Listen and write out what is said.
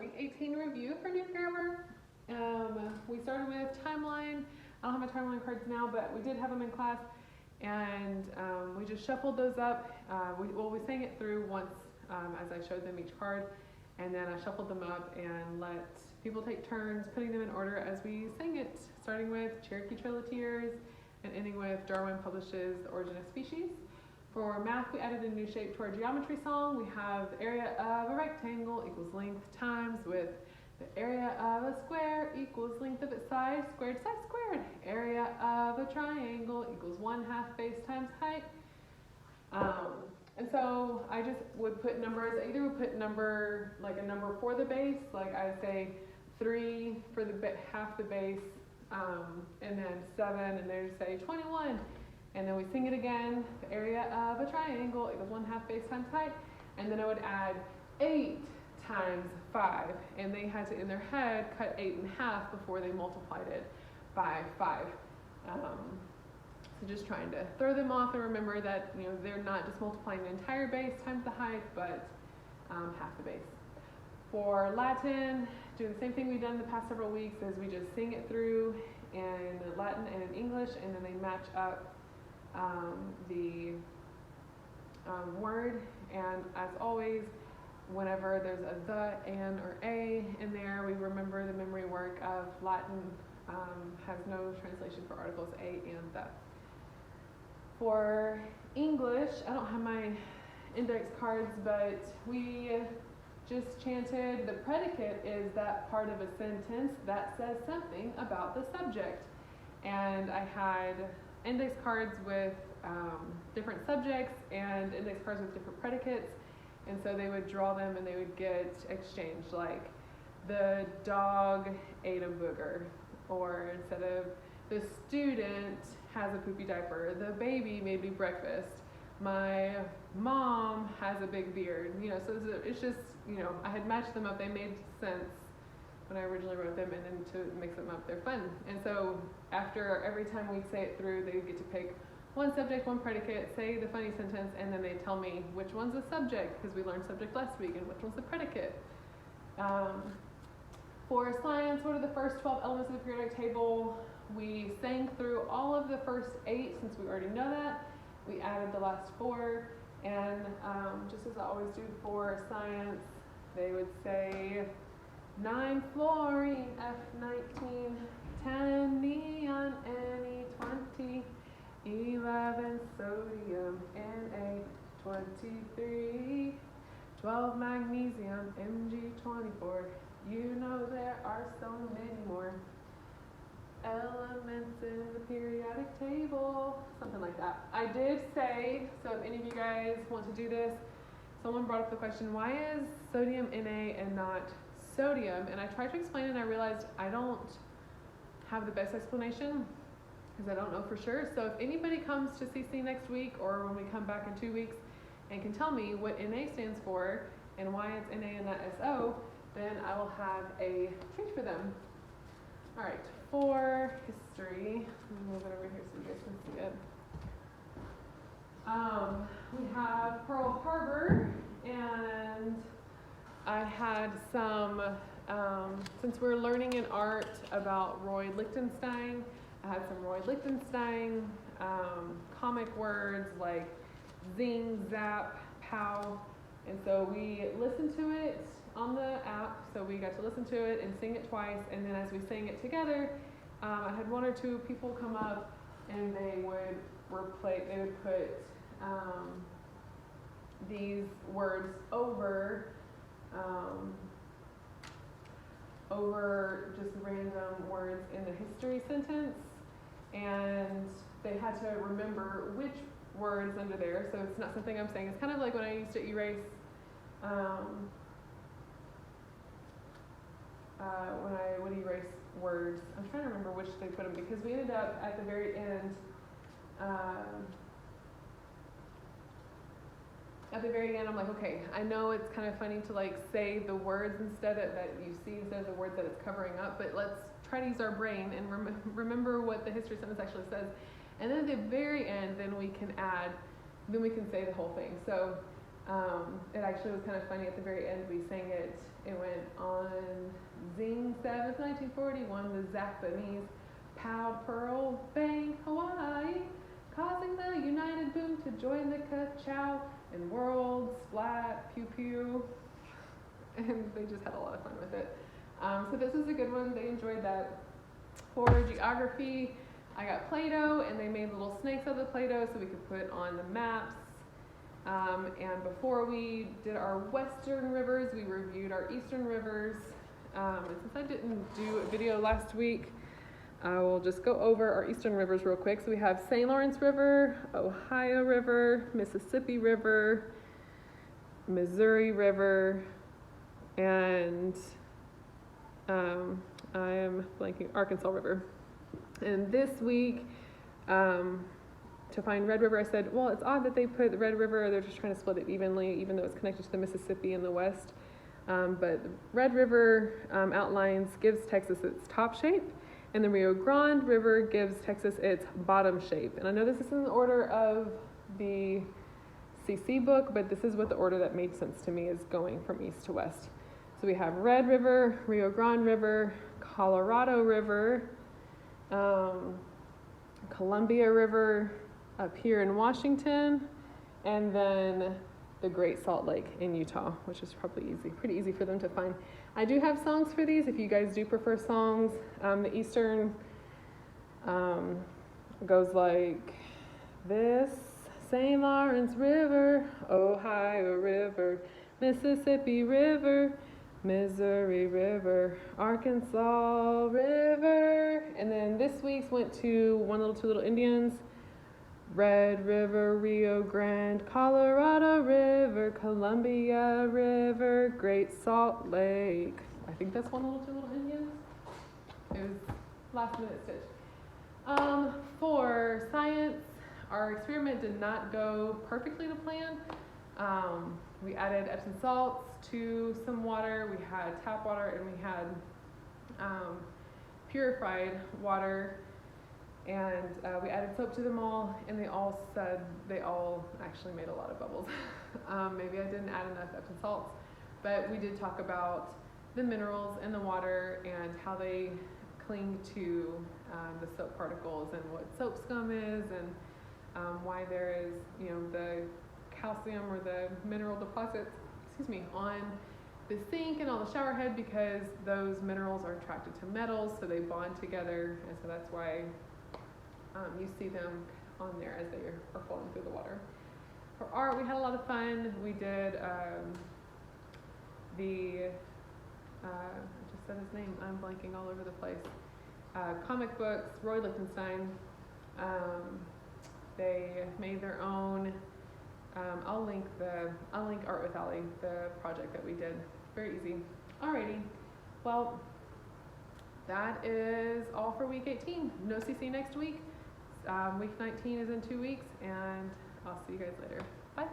week 18 review for new grammar. We started with timeline. I don't have my timeline cards now, but we did have them in class, and we just shuffled those up. We sang it through once as I showed them each card, and then I shuffled them up and let people take turns putting them in order as we sang it, starting with Cherokee Trail of Tears and ending with Darwin publishes The Origin of Species. For math, we added a new shape to our geometry song. We have the area of a rectangle equals length times with the area of a square equals length of its side squared side squared. Area of a triangle equals 1/2 base times height. And so I just would put numbers. I either would put number like a number for the base, like I'd say 3 for the half the base, and then 7, and they'd say 21. And then we sing it again. The area of a triangle equals 1/2 base times height, and then I would add 8 times 5, and they had to in their head cut 8 in half before they multiplied it by 5. So just trying to throw them off and remember that they're not just multiplying the entire base times the height, but half the base. For Latin, doing the same thing we've done in the past several weeks is we just sing it through in Latin and in English, and then they match up the word. And as always, whenever there's a the, an, or a in there, we remember the memory work of Latin has no translation for articles a and the. For English, I don't have my index cards, but we just chanted the predicate is that part of a sentence that says something about the subject. And I had index cards with different subjects and index cards with different predicates, and so they would draw them and they would get exchanged, like the dog ate a booger, or instead of the student has a poopy diaper, the baby made me breakfast, my mom has a big beard, so it's just, I had matched them up, they made sense when I originally wrote them, and then to mix them up, they're fun. And so after every time we say it through, they get to pick one subject, one predicate, say the funny sentence, and then they tell me which one's the subject, because we learned subject last week, and which one's the predicate. For science, what are the first 12 elements of the periodic table? We sang through all of the first 8, since we already know that. We added the last 4, and just as I always do for science, they would say 9 fluorine, F19, 10 neon, Ne20, 11 sodium, Na23, 12 magnesium, Mg24. There are so many more elements in the periodic table, something like that. I did say, so if any of you guys want to do this, someone brought up the question, why is sodium Na and not sodium? And I tried to explain it, and I realized I don't have the best explanation because I don't know for sure. So if anybody comes to CC next week, or when we come back in 2 weeks, and can tell me what Na stands for and why it's Na and not SO, then I will have a treat for them. All right, for history, let me move it over here so you guys can see it. We have Pearl Harbor, and I had some, since we're learning in art about Roy Lichtenstein, I had some Roy Lichtenstein comic words like zing, zap, pow, and so we listened to it on the app, so we got to listen to it and sing it twice, and then as we sang it together, I had 1 or 2 people come up, and they would put these words over just random words in the history sentence, and they had to remember which words under there, so it's not something I'm saying. It's kind of like when I used to erase when I would erase words. I'm trying to remember which they put them, because we ended up at the very end, I'm like, okay, I know it's kind of funny to like say the words instead of that you see instead of the words that it's covering up, but let's try to use our brain and remember what the history sentence actually says. And then at the very end, then we can say the whole thing. So It actually was kind of funny at the very end. We sang it. It went on Zing 7th, 1941. The Japanese pound, pearl, bang, Hawaii, causing the United boom to join the ka-chow and world splat, pew pew. And they just had a lot of fun with it. So this was a good one. They enjoyed that. For geography, I got Play-Doh, and they made little snakes out of the Play-Doh so we could put on the maps. And before we did our western rivers, we reviewed our eastern rivers. And since I didn't do a video last week, I will just go over our eastern rivers real quick. So we have St. Lawrence River, Ohio River, Mississippi River, Missouri River, and I am blanking, Arkansas River. And this week, to find Red River, I said, well, it's odd that they put the Red River, they're just trying to split it evenly, even though it's connected to the Mississippi in the west. But the Red River gives Texas its top shape, and the Rio Grande River gives Texas its bottom shape. And I know this is in the order of the CC book, but this is what the order that made sense to me is going from east to west. So we have Red River, Rio Grande River, Colorado River, Columbia River up here in Washington, and then the Great Salt Lake in Utah, which is probably pretty easy for them to find. I do have songs for these if you guys do prefer songs. The Eastern goes like this: St. Lawrence River, Ohio River, Mississippi River, Missouri River, Arkansas River. And then this week's went to One Little Two Little Indians: Red River, Rio Grande, Colorado River, Columbia River, Great Salt Lake. I think that's One Little Two Little Indians. It was last minute stitch. For science, our experiment did not go perfectly to plan. We added Epsom salts to some water. We had tap water, and we had purified water. And we added soap to them all, and they all actually made a lot of bubbles. Maybe I didn't add enough Epsom salts, but we did talk about the minerals in the water and how they cling to the soap particles, and what soap scum is, and why there is, the calcium or the mineral deposits, on the sink and on the shower head, because those minerals are attracted to metals, so they bond together, and so that's why you see them on there as they are falling through the water. For art, we had a lot of fun. We did I just said his name, I'm blanking all over the place. Comic books, Roy Lichtenstein. They made their own. I'll link Art with Allie, the project that we did. Very easy. Alrighty. Well, that is all for week 18. No CC next week. Week 19 is in 2 weeks, and I'll see you guys later. Bye.